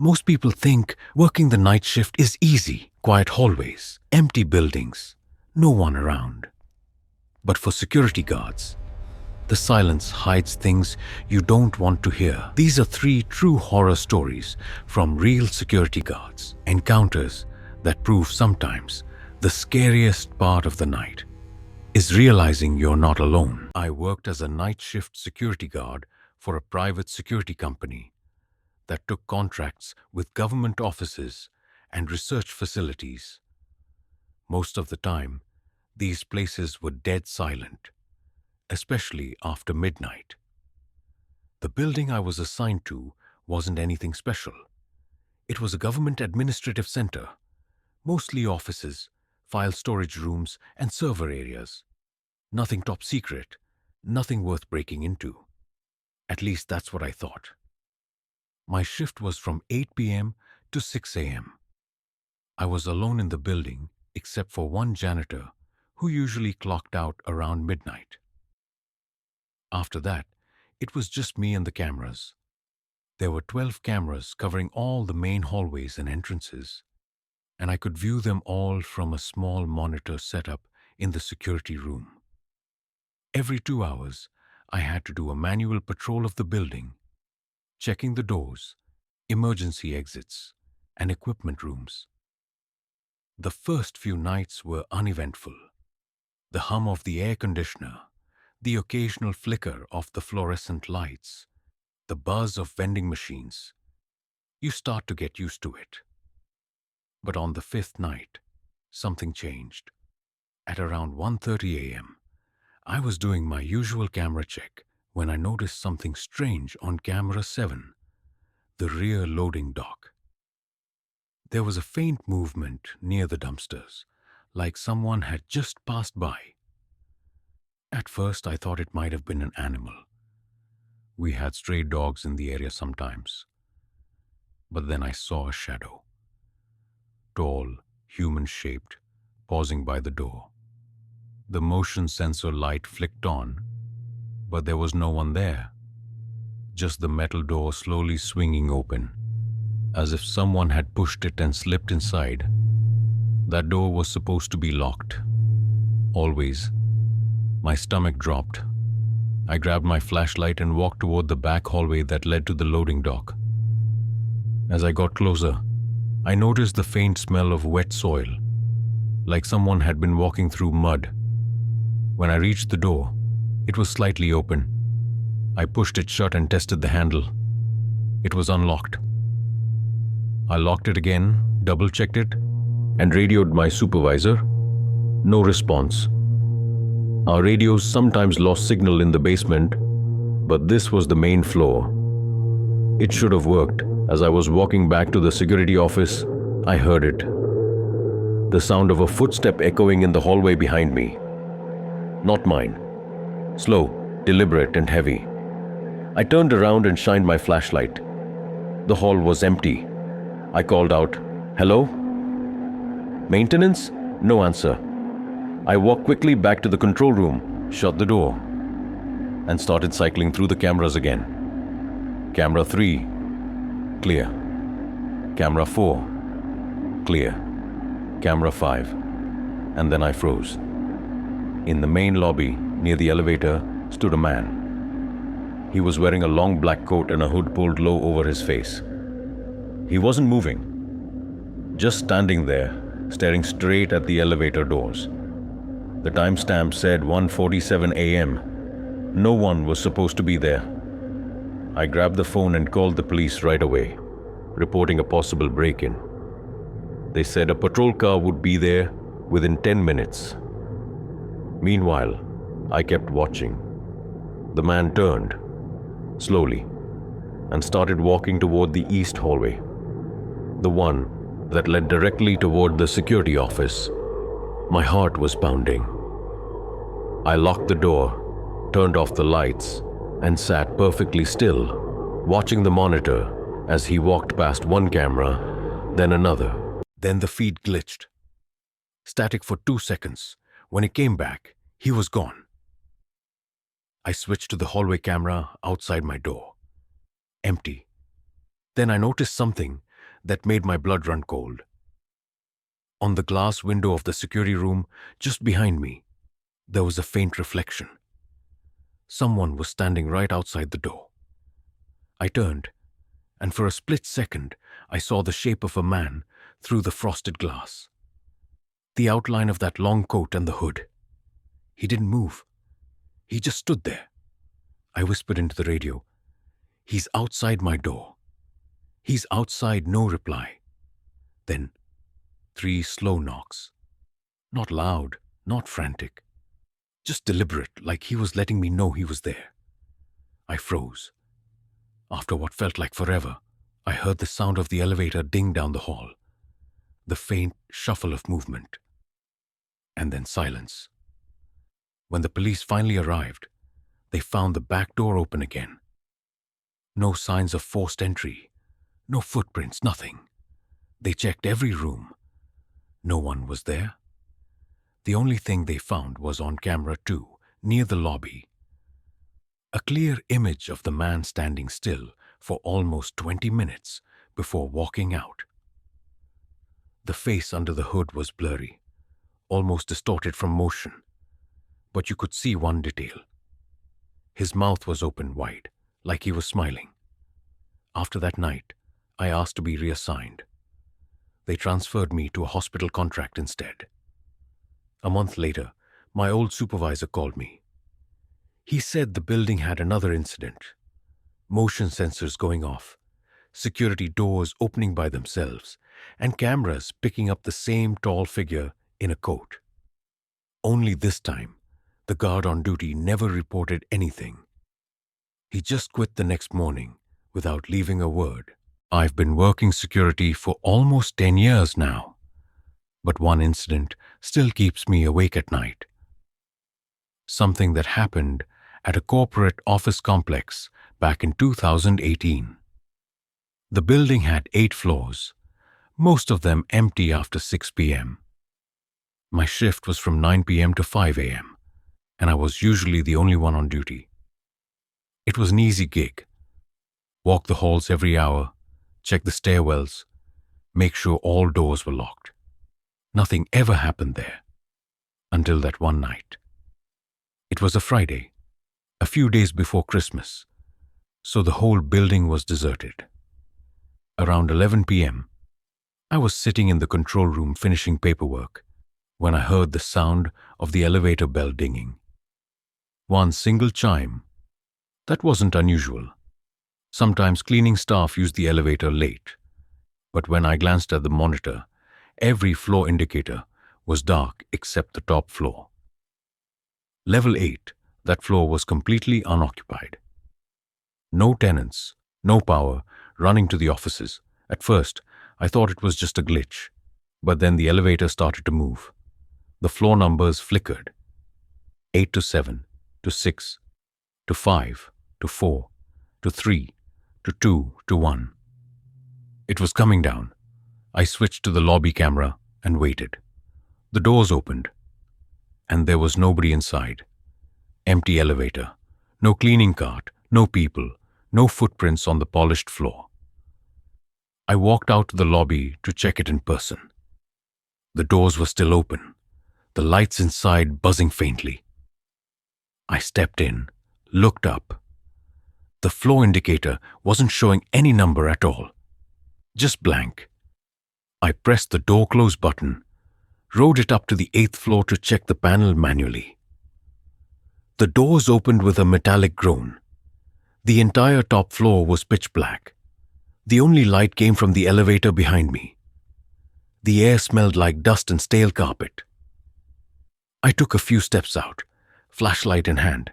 Most people think working the night shift is easy. Quiet hallways, empty buildings, no one around. But for security guards, the silence hides things you don't want to hear. These are three true horror stories from real security guards. Encounters that prove sometimes the scariest part of the night is realizing you're not alone. I worked as a night shift security guard for a private security company that took contracts with government offices and research facilities. Most of the time, these places were dead silent, especially after midnight. The building I was assigned to wasn't anything special. It was a government administrative center, mostly offices, file storage rooms, and server areas. Nothing top secret, nothing worth breaking into. At least that's what I thought. My shift was from 8 p.m. to 6 a.m. I was alone in the building except for one janitor who usually clocked out around midnight. After that, it was just me and the cameras. There were 12 cameras covering all the main hallways and entrances, and I could view them all from a small monitor setup in the security room. Every 2 hours, I had to do a manual patrol of the building, checking the doors, emergency exits, and equipment rooms. The first few nights were uneventful. The hum of the air conditioner, the occasional flicker of the fluorescent lights, the buzz of vending machines. You start to get used to it. But on the fifth night, something changed. At around 1:30 a.m., I was doing my usual camera check when I noticed something strange on camera 7, the rear loading dock. There was a faint movement near the dumpsters, like someone had just passed by. At first, I thought it might have been an animal. We had stray dogs in the area sometimes. But then I saw a shadow. Tall, human-shaped, pausing by the door. The motion sensor light flicked on, but there was no one there. Just the metal door slowly swinging open, as if someone had pushed it and slipped inside. That door was supposed to be locked. Always. My stomach dropped. I grabbed my flashlight and walked toward the back hallway that led to the loading dock. As I got closer, I noticed the faint smell of wet soil, like someone had been walking through mud. When I reached the door, it was slightly open. I pushed it shut and tested the handle. It was unlocked. I locked it again, double-checked it, and radioed my supervisor. No response. Our radios sometimes lost signal in the basement, but this was the main floor. It should have worked. As I was walking back to the security office, I heard it. The sound of a footstep echoing in the hallway behind me. Not mine. Slow, deliberate, and heavy. I turned around and shined my flashlight. The hall was empty. I called out, "Hello? Maintenance?" No answer. I walked quickly back to the control room, shut the door, and started cycling through the cameras again. Camera 3, clear. Camera 4, clear. Camera 5, and then I froze. In the main lobby, near the elevator, stood a man. He was wearing a long black coat and a hood pulled low over his face. He wasn't moving, just standing there, staring straight at the elevator doors. The timestamp said 1:47 a.m. No one was supposed to be there. I grabbed the phone and called the police right away, reporting a possible break-in. They said a patrol car would be there within 10 minutes. Meanwhile, I kept watching. The man turned, slowly, and started walking toward the east hallway, the one that led directly toward the security office. My heart was pounding. I locked the door, turned off the lights, and sat perfectly still, watching the monitor as he walked past one camera, then another. Then the feed glitched. Static for 2 seconds. When it came back, he was gone. I switched to the hallway camera outside my door. Empty. Then I noticed something that made my blood run cold. On the glass window of the security room, just behind me, there was a faint reflection. Someone was standing right outside the door. I turned, and for a split second, I saw the shape of a man through the frosted glass. The outline of that long coat and the hood. He didn't move. He just stood there. I whispered into the radio, "He's outside my door." "He's outside," no reply. Then 3 slow knocks. Not loud, not frantic. Just deliberate, like he was letting me know he was there. I froze. After what felt like forever, I heard the sound of the elevator ding down the hall. The faint shuffle of movement. And then silence. When the police finally arrived, they found the back door open again. No signs of forced entry. No footprints, nothing. They checked every room. No one was there. The only thing they found was on camera too, near the lobby. A clear image of the man standing still for almost 20 minutes before walking out. The face under the hood was blurry, almost distorted from motion, but you could see one detail. His mouth was open wide, like he was smiling. After that night, I asked to be reassigned. They transferred me to a hospital contract instead. A month later, my old supervisor called me. He said the building had another incident. Motion sensors going off, security doors opening by themselves, and cameras picking up the same tall figure in a coat. Only this time, the guard on duty never reported anything. He just quit the next morning without leaving a word. I've been working security for almost 10 years now, but one incident still keeps me awake at night. Something that happened at a corporate office complex back in 2018. The building had 8 floors, most of them empty after 6 p.m. My shift was from 9 p.m. to 5 a.m., and I was usually the only one on duty. It was an easy gig. Walk the halls every hour, check the stairwells, make sure all doors were locked. Nothing ever happened there, until that one night. It was a Friday, a few days before Christmas, so the whole building was deserted. Around 11 p.m., I was sitting in the control room finishing paperwork when I heard the sound of the elevator bell dinging. One single chime. That wasn't unusual. Sometimes cleaning staff used the elevator late, but when I glanced at the monitor, every floor indicator was dark except the top floor. Level 8, that floor was completely unoccupied. No tenants, no power, running to the offices. At first, I thought it was just a glitch, but then the elevator started to move. The floor numbers flickered. 8 to 7, to 6, to 5, to 4, to 3, to 2, to 1. It was coming down. I switched to the lobby camera and waited. The doors opened, and there was nobody inside. Empty elevator, no cleaning cart, no people, no footprints on the polished floor. I walked out to the lobby to check it in person. The doors were still open, the lights inside buzzing faintly. I stepped in, looked up. The floor indicator wasn't showing any number at all, just blank. I pressed the door close button, rode it up to the 8th floor to check the panel manually. The doors opened with a metallic groan. The entire top floor was pitch black. The only light came from the elevator behind me. The air smelled like dust and stale carpet. I took a few steps out, flashlight in hand.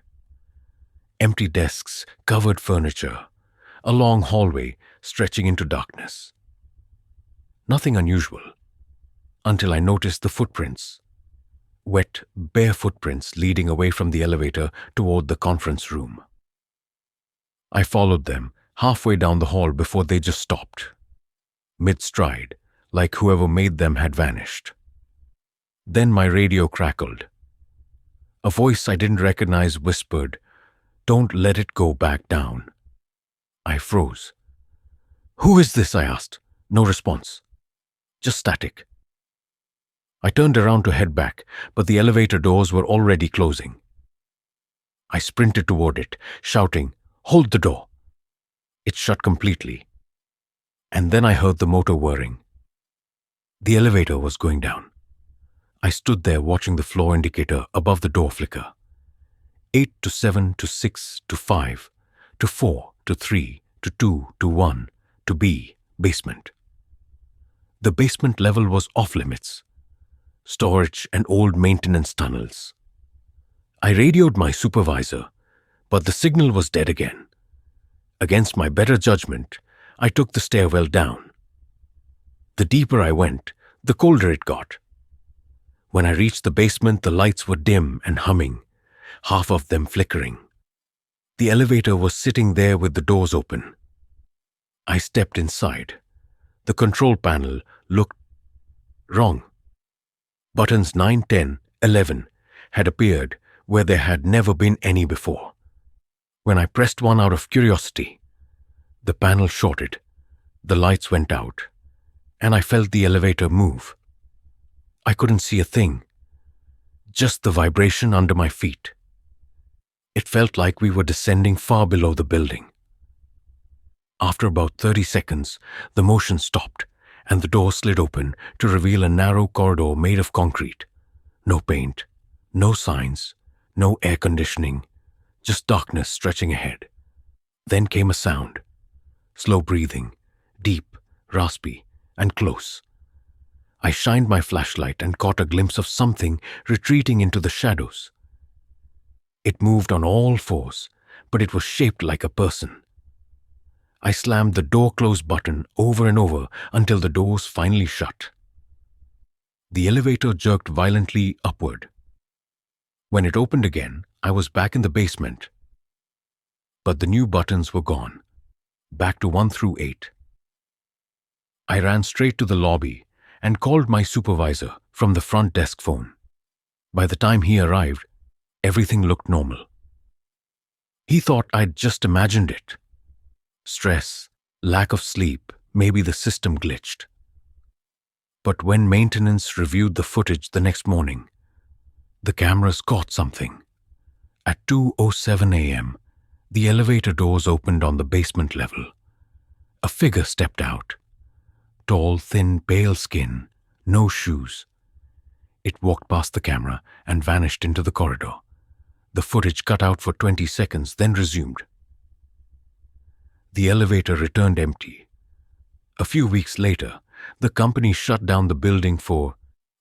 Empty desks, covered furniture, a long hallway stretching into darkness. Nothing unusual, until I noticed the footprints. Wet, bare footprints leading away from the elevator toward the conference room. I followed them halfway down the hall before they just stopped. Mid-stride, like whoever made them had vanished. Then my radio crackled. A voice I didn't recognize whispered, "Don't let it go back down." I froze. "Who is this?" I asked. No response. Just static. I turned around to head back, but the elevator doors were already closing. I sprinted toward it, shouting, "Hold the door!" It shut completely. And then I heard the motor whirring. The elevator was going down. I stood there watching the floor indicator above the door flicker. 8 to 7 to 6 to 5 to 4 to 3 to 2 to 1 to B, basement. The basement level was off limits. Storage and old maintenance tunnels. I radioed my supervisor, but the signal was dead again. Against my better judgment, I took the stairwell down. The deeper I went, the colder it got. When I reached the basement, the lights were dim and humming, half of them flickering. The elevator was sitting there with the doors open. I stepped inside. The control panel looked wrong. Buttons 9, 10, 11 had appeared where there had never been any before. When I pressed one out of curiosity, the panel shorted, the lights went out, and I felt the elevator move. I couldn't see a thing, just the vibration under my feet. It felt like we were descending far below the building. After about 30 seconds, the motion stopped, and the door slid open to reveal a narrow corridor made of concrete. No paint, no signs, no air conditioning, just darkness stretching ahead. Then came a sound. Slow breathing, deep, raspy, and close. I shined my flashlight and caught a glimpse of something retreating into the shadows. It moved on all fours, but it was shaped like a person. I slammed the door close button over and over until the doors finally shut. The elevator jerked violently upward. When it opened again, I was back in the basement. But the new buttons were gone, back to 1 through 8. I ran straight to the lobby and called my supervisor from the front desk phone. By the time he arrived, everything looked normal. He thought I'd just imagined it. Stress, lack of sleep, maybe the system glitched. But when maintenance reviewed the footage the next morning, the cameras caught something. At 2:07 a.m., the elevator doors opened on the basement level. A figure stepped out. Tall, thin, pale skin, no shoes. It walked past the camera and vanished into the corridor. The footage cut out for 20 seconds, then resumed. The elevator returned empty. A few weeks later, the company shut down the building for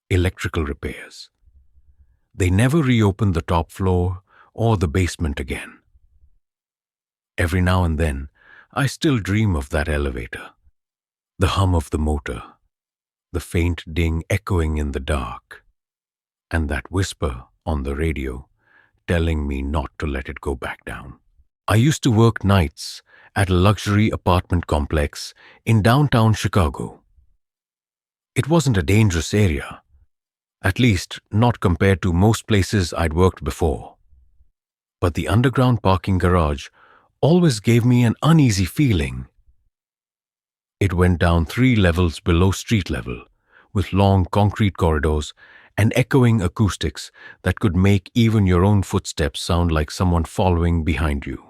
electrical repairs. They never reopened the top floor or the basement again. Every now and then, I still dream of that elevator. The hum of the motor, the faint ding echoing in the dark, and that whisper on the radio telling me not to let it go back down. I used to work nights at a luxury apartment complex in downtown Chicago. It wasn't a dangerous area, at least not compared to most places I'd worked before. But the underground parking garage always gave me an uneasy feeling. It went down 3 levels below street level, with long concrete corridors and echoing acoustics that could make even your own footsteps sound like someone following behind you.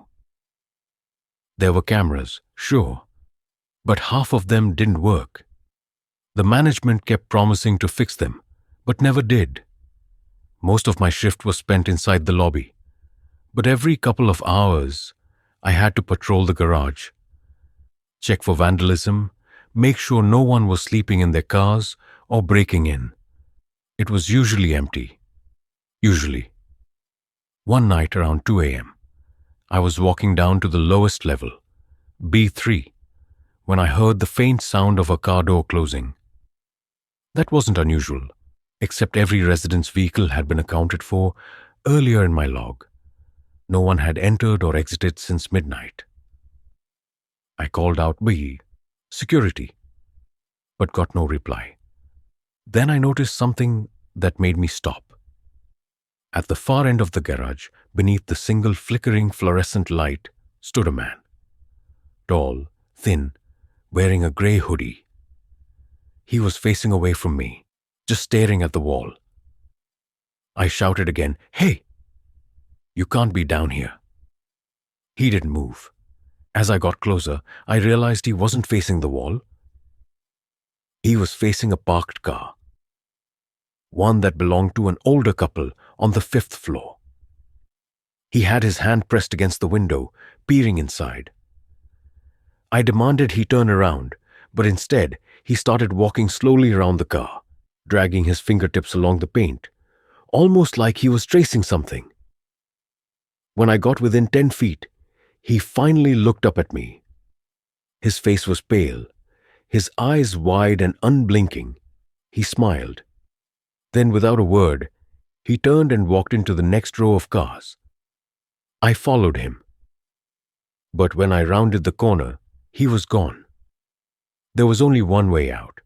There were cameras, sure, but half of them didn't work. The management kept promising to fix them, but never did. Most of my shift was spent inside the lobby, but every couple of hours, I had to patrol the garage, check for vandalism, make sure no one was sleeping in their cars or breaking in. It was usually empty. Usually. One night around 2 a.m., I was walking down to the lowest level, B3, when I heard the faint sound of a car door closing. That wasn't unusual, except every resident's vehicle had been accounted for earlier in my log. No one had entered or exited since midnight. I called out B, security, but got no reply. Then I noticed something that made me stop. At the far end of the garage, beneath the single flickering fluorescent light, stood a man. Tall, thin, wearing a gray hoodie, He was facing away from me, just staring at the wall. I shouted again, "Hey! You can't be down here." He didn't move. As I got closer, I realized he wasn't facing the wall. He was facing a parked car, one that belonged to an older couple on the 5th floor. He had his hand pressed against the window, peering inside. I demanded he turn around, but instead he started walking slowly around the car, dragging his fingertips along the paint, almost like he was tracing something. When I got within 10 feet, he finally looked up at me. His face was pale, his eyes wide and unblinking. He smiled. Then, without a word, he turned and walked into the next row of cars. I followed him. But when I rounded the corner, he was gone. There was only one way out,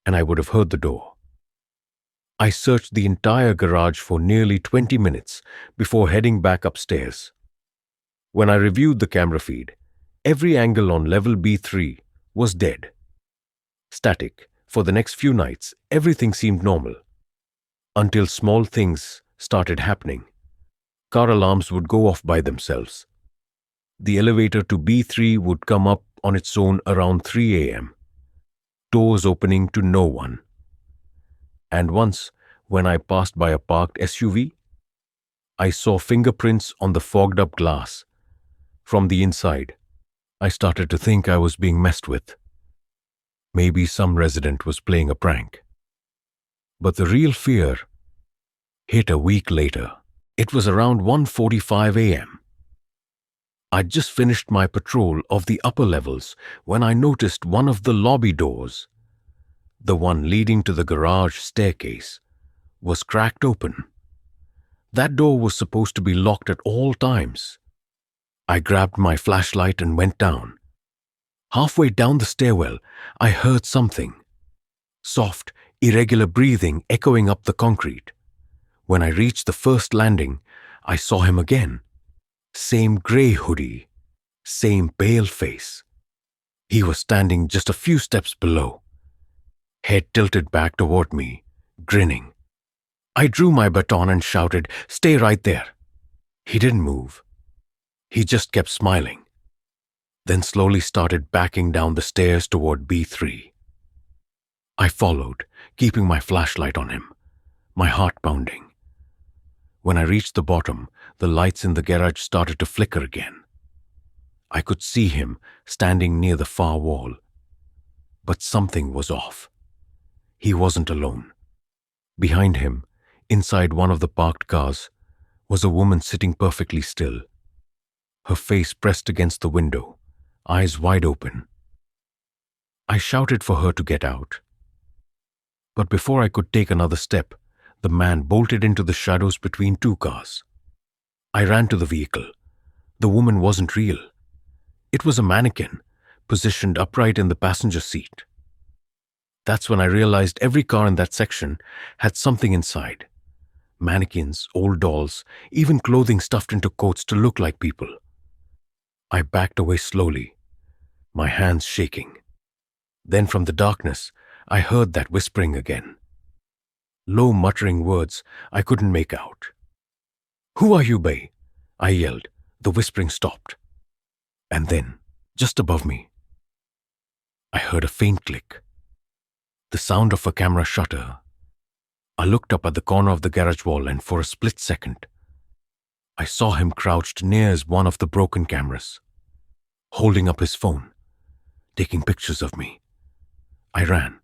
and I would have heard the door. I searched the entire garage for nearly 20 minutes before heading back upstairs. When I reviewed the camera feed, every angle on level B3 was dead. Static. For the next few nights, everything seemed normal. Until small things started happening. Car alarms would go off by themselves. The elevator to B3 would come up on its own around 3 a.m. Doors opening to no one. And once, when I passed by a parked SUV, I saw fingerprints on the fogged-up glass. From the inside, I started to think I was being messed with. Maybe some resident was playing a prank. But the real fear hit a week later. It was around 1:45 a.m. I'd just finished my patrol of the upper levels when I noticed one of the lobby doors, the one leading to the garage staircase, was cracked open. That door was supposed to be locked at all times. I grabbed my flashlight and went down. Halfway down the stairwell, I heard something. Soft, irregular breathing echoing up the concrete. When I reached the first landing, I saw him again. Same gray hoodie, same pale face. He was standing just a few steps below, head tilted back toward me, grinning. I drew my baton and shouted, "Stay right there." He didn't move. He just kept smiling, then slowly started backing down the stairs toward B3. I followed, keeping my flashlight on him, my heart pounding. When I reached the bottom, the lights in the garage started to flicker again. I could see him standing near the far wall. But something was off. He wasn't alone. Behind him, inside one of the parked cars, was a woman sitting perfectly still, her face pressed against the window, eyes wide open. I shouted for her to get out. But before I could take another step, the man bolted into the shadows between two cars. I ran to the vehicle. The woman wasn't real. It was a mannequin, positioned upright in the passenger seat. That's when I realized every car in that section had something inside. Mannequins, old dolls, even clothing stuffed into coats to look like people. I backed away slowly, my hands shaking. Then from the darkness, I heard that whispering again. Low muttering words I couldn't make out. "Who are you, Bay?" I yelled. The whispering stopped. And then, just above me, I heard a faint click. The sound of a camera shutter. I looked up at the corner of the garage wall and for a split second, I saw him crouched near one of the broken cameras, holding up his phone, taking pictures of me. I ran,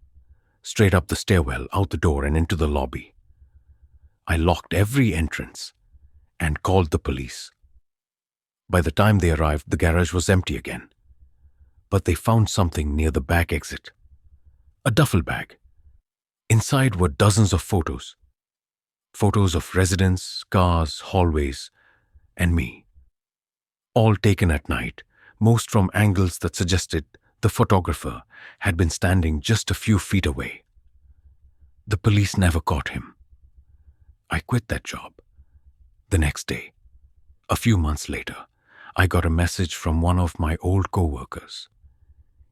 straight up the stairwell, out the door and into the lobby. I locked every entrance and called the police. By the time they arrived, the garage was empty again. But they found something near the back exit. A duffel bag. Inside were dozens of photos. Photos of residents, cars, hallways, and me. All taken at night, most from angles that suggested the photographer had been standing just a few feet away. The police never caught him. I quit that job. The next day, a few months later, I got a message from one of my old co-workers.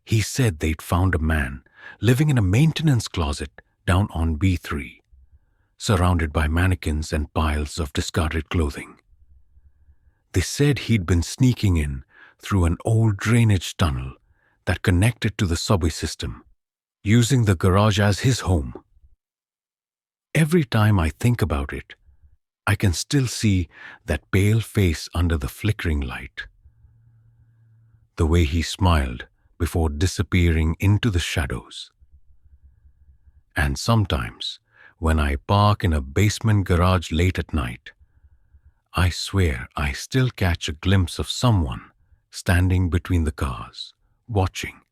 He said they'd found a man living in a maintenance closet down on B3, surrounded by mannequins and piles of discarded clothing. They said he'd been sneaking in through an old drainage tunnel that connected to the subway system, using the garage as his home. Every time I think about it, I can still see that pale face under the flickering light. The way he smiled before disappearing into the shadows. And sometimes, when I park in a basement garage late at night, I swear I still catch a glimpse of someone standing between the cars, watching.